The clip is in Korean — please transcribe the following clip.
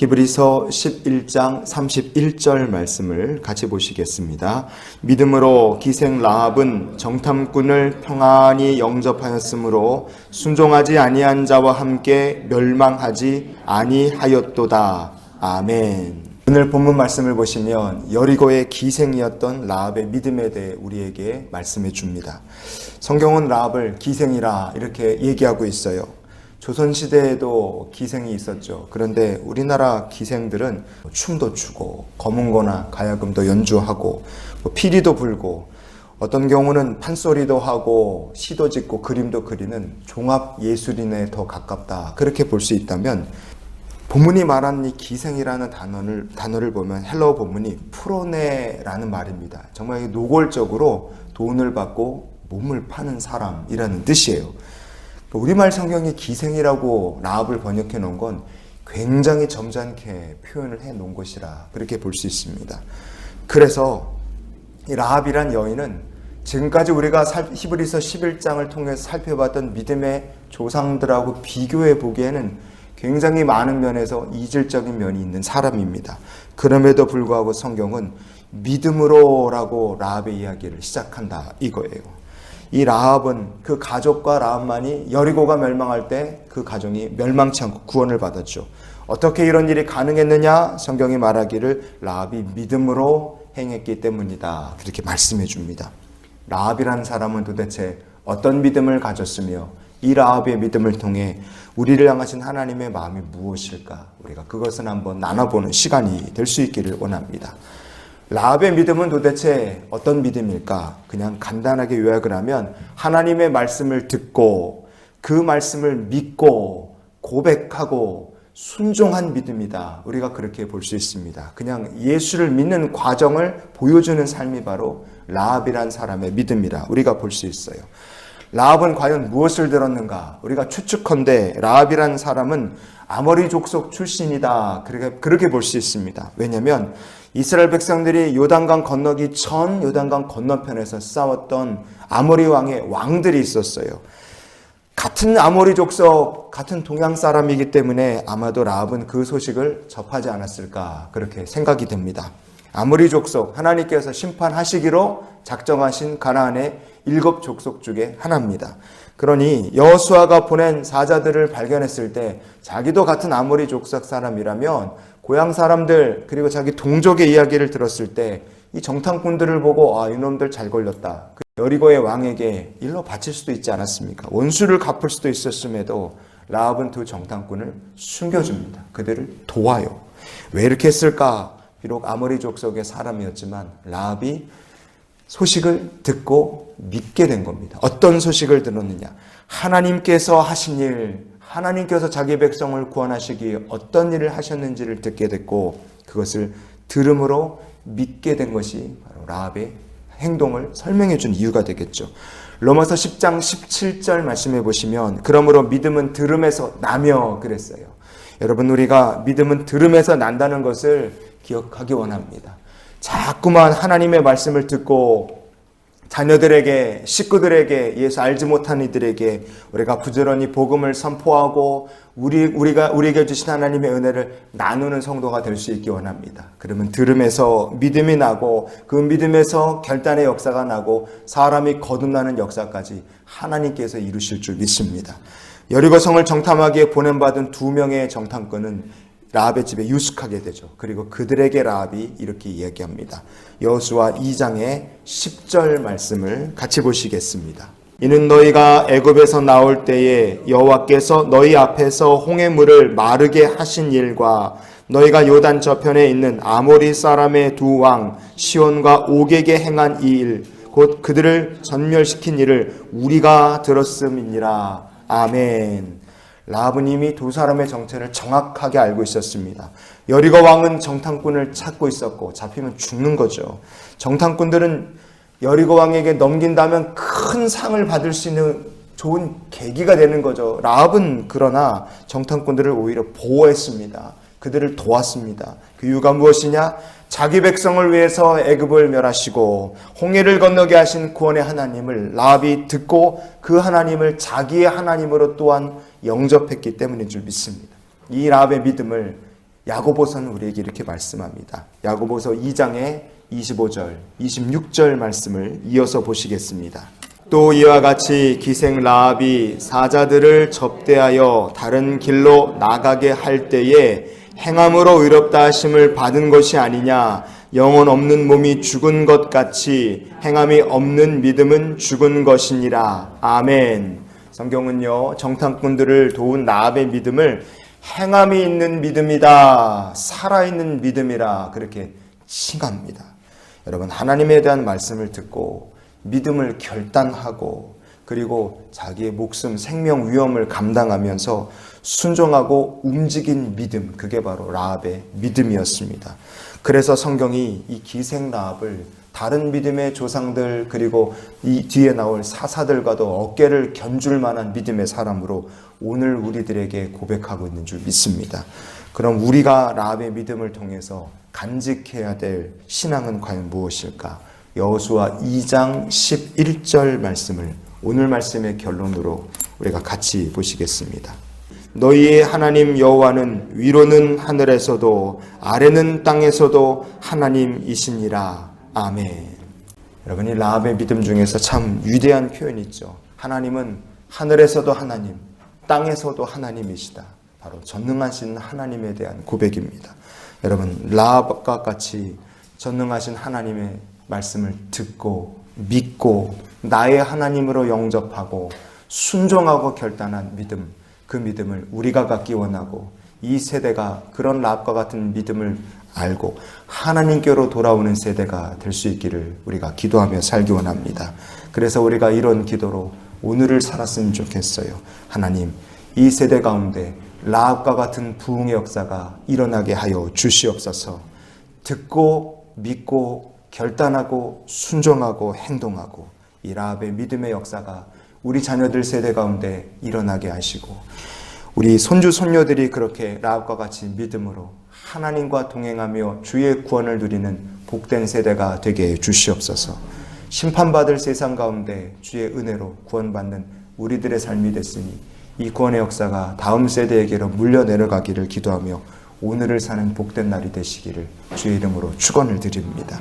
히브리서 11장 31절 말씀을 같이 보시겠습니다. 믿음으로 기생 라합은 정탐꾼을 평안히 영접하였으므로 순종하지 아니한 자와 함께 멸망하지 아니하였도다. 아멘. 오늘 본문 말씀을 보시면 여리고의 기생이었던 라합의 믿음에 대해 우리에게 말씀해 줍니다. 성경은 라합을 기생이라 이렇게 얘기하고 있어요. 조선시대에도 기생이 있었죠. 그런데 우리나라 기생들은 춤도 추고 검은 거나 가야금도 연주하고 피리도 불고 어떤 경우는 판소리도 하고 시도 짓고 그림도 그리는 종합예술인에 더 가깝다. 그렇게 볼 수 있다면 본문이 말하는 이 기생이라는 단어를 보면 헬라어 본문이 프로네라는 말입니다. 정말 노골적으로 돈을 받고 몸을 파는 사람이라는 뜻이에요. 우리말 성경이 기생이라고 라합을 번역해 놓은 건 굉장히 점잖게 표현을 해 놓은 것이라 그렇게 볼 수 있습니다. 그래서 이 라합이란 여인은 지금까지 우리가 히브리서 11장을 통해서 살펴봤던 믿음의 조상들하고 비교해 보기에는 굉장히 많은 면에서 이질적인 면이 있는 사람입니다. 그럼에도 불구하고 성경은 믿음으로라고 라합의 이야기를 시작한다 이거예요. 이 라합은 그 가족과 라합만이 여리고가 멸망할 때 그 가정이 멸망치 않고 구원을 받았죠. 어떻게 이런 일이 가능했느냐? 성경이 말하기를 라합이 믿음으로 행했기 때문이다. 그렇게 말씀해 줍니다. 라합이라는 사람은 도대체 어떤 믿음을 가졌으며 이 라합의 믿음을 통해 우리를 향하신 하나님의 마음이 무엇일까? 우리가 그것을 한번 나눠보는 시간이 될 수 있기를 원합니다. 라합의 믿음은 도대체 어떤 믿음일까? 그냥 간단하게 요약을 하면 하나님의 말씀을 듣고 그 말씀을 믿고 고백하고 순종한 믿음이다. 우리가 그렇게 볼 수 있습니다. 그냥 예수를 믿는 과정을 보여주는 삶이 바로 라합이란 사람의 믿음이라 우리가 볼 수 있어요. 라합은 과연 무엇을 들었는가? 우리가 추측컨대 라합이란 사람은 아모리 족속 출신이다. 그렇게 볼 수 있습니다. 왜냐하면 이스라엘 백성들이 요단강 건너기 전 요단강 건너편에서 싸웠던 아모리 왕의 왕들이 있었어요. 같은 아모리 족속, 같은 동양 사람이기 때문에 아마도 라합은 그 소식을 접하지 않았을까 그렇게 생각이 됩니다. 아모리 족속, 하나님께서 심판하시기로 작정하신 가나안의 7족속 중에 하나입니다. 그러니 여호수아가 보낸 사자들을 발견했을 때 자기도 같은 아모리 족속 사람이라면 고향 사람들 그리고 자기 동족의 이야기를 들었을 때 이 정탐꾼들을 보고 이놈들 잘 걸렸다. 여리고의 왕에게 일러 바칠 수도 있지 않았습니까? 원수를 갚을 수도 있었음에도 라합은 두 정탐꾼을 숨겨줍니다. 그들을 도와요. 왜 이렇게 했을까? 비록 아모리 족속의 사람이었지만 라합이 소식을 듣고 믿게 된 겁니다. 어떤 소식을 들었느냐? 하나님께서 하신 일, 하나님께서 자기 백성을 구원하시기 위해 어떤 일을 하셨는지를 듣게 됐고 그것을 들음으로 믿게 된 것이 바로 라합의 행동을 설명해 준 이유가 되겠죠. 로마서 10장 17절 말씀해 보시면 그러므로 믿음은 들음에서 나며 그랬어요. 여러분 우리가 믿음은 들음에서 난다는 것을 기억하기 원합니다. 자꾸만 하나님의 말씀을 듣고 자녀들에게, 식구들에게, 예수 알지 못한 이들에게 우리가 부지런히 복음을 선포하고 우리에게 주신 하나님의 은혜를 나누는 성도가 될 수 있기 원합니다. 그러면 들음에서 믿음이 나고 그 믿음에서 결단의 역사가 나고 사람이 거듭나는 역사까지 하나님께서 이루실 줄 믿습니다. 여리고성을 정탐하기에 보냄받은 2명의 정탐꾼은 라합의 집에 유숙하게 되죠. 그리고 그들에게 라합이 이렇게 이야기합니다. 여호수아 2장의 10절 말씀을 같이 보시겠습니다. 이는 너희가 애굽에서 나올 때에 여호와께서 너희 앞에서 홍해 물을 마르게 하신 일과 너희가 요단 저편에 있는 아모리 사람의 두 왕 시온과 옥에게 행한 이 일 곧 그들을 전멸시킨 일을 우리가 들었음이니라. 아멘. 라합은 이미 두 사람의 정체를 정확하게 알고 있었습니다. 여리고 왕은 정탐꾼을 찾고 있었고 잡히면 죽는 거죠. 정탐꾼들은 여리고 왕에게 넘긴다면 큰 상을 받을 수 있는 좋은 계기가 되는 거죠. 라합은 그러나 정탐꾼들을 오히려 보호했습니다. 그들을 도왔습니다. 그 이유가 무엇이냐? 자기 백성을 위해서 애굽을 멸하시고 홍해를 건너게 하신 구원의 하나님을 라합이 듣고 그 하나님을 자기의 하나님으로 또한 영접했기 때문인 줄 믿습니다. 이 라합의 믿음을 야고보서는 우리에게 이렇게 말씀합니다. 야고보서 2장의 25절, 26절 말씀을 이어서 보시겠습니다. 또 이와 같이 기생 라합이 사자들을 접대하여 다른 길로 나가게 할 때에 행함으로 의롭다 하심을 받은 것이 아니냐. 영혼 없는 몸이 죽은 것 같이 행함이 없는 믿음은 죽은 것이니라. 아멘. 성경은요, 정탐꾼들을 도운 라합의 믿음을 행함이 있는 믿음이다, 살아있는 믿음이라 그렇게 칭합니다. 여러분, 하나님에 대한 말씀을 듣고 믿음을 결단하고 그리고 자기의 목숨, 생명 위험을 감당하면서 순종하고 움직인 믿음, 그게 바로 라합의 믿음이었습니다. 그래서 성경이 이 기생 라합을 다른 믿음의 조상들 그리고 이 뒤에 나올 사사들과도 어깨를 견줄 만한 믿음의 사람으로 오늘 우리들에게 고백하고 있는 줄 믿습니다. 그럼 우리가 라합의 믿음을 통해서 간직해야 될 신앙은 과연 무엇일까? 여호수아 2장 11절 말씀을 오늘 말씀의 결론으로 우리가 같이 보시겠습니다. 너희의 하나님 여호와는 위로는 하늘에서도 아래는 땅에서도 하나님이시니라. 아멘. 여러분, 이 라합의 믿음 중에서 참 위대한 표현이 있죠. 하나님은 하늘에서도 하나님, 땅에서도 하나님이시다. 바로 전능하신 하나님에 대한 고백입니다. 여러분, 라합과 같이 전능하신 하나님의 말씀을 듣고 믿고 나의 하나님으로 영접하고 순종하고 결단한 믿음, 그 믿음을 우리가 갖기 원하고 이 세대가 그런 라합과 같은 믿음을 알고 하나님께로 돌아오는 세대가 될 수 있기를 우리가 기도하며 살기 원합니다. 그래서 우리가 이런 기도로 오늘을 살았으면 좋겠어요. 하나님, 이 세대 가운데 라합과 같은 부흥의 역사가 일어나게 하여 주시옵소서. 듣고 믿고 결단하고 순종하고 행동하고 이 라합의 믿음의 역사가 우리 자녀들 세대 가운데 일어나게 하시고 우리 손주 손녀들이 그렇게 라합과 같이 믿음으로 하나님과 동행하며 주의 구원을 누리는 복된 세대가 되게 해 주시옵소서. 심판받을 세상 가운데 주의 은혜로 구원받는 우리들의 삶이 됐으니 이 구원의 역사가 다음 세대에게로 물려 내려가기를 기도하며 오늘을 사는 복된 날이 되시기를 주의 이름으로 축원을 드립니다.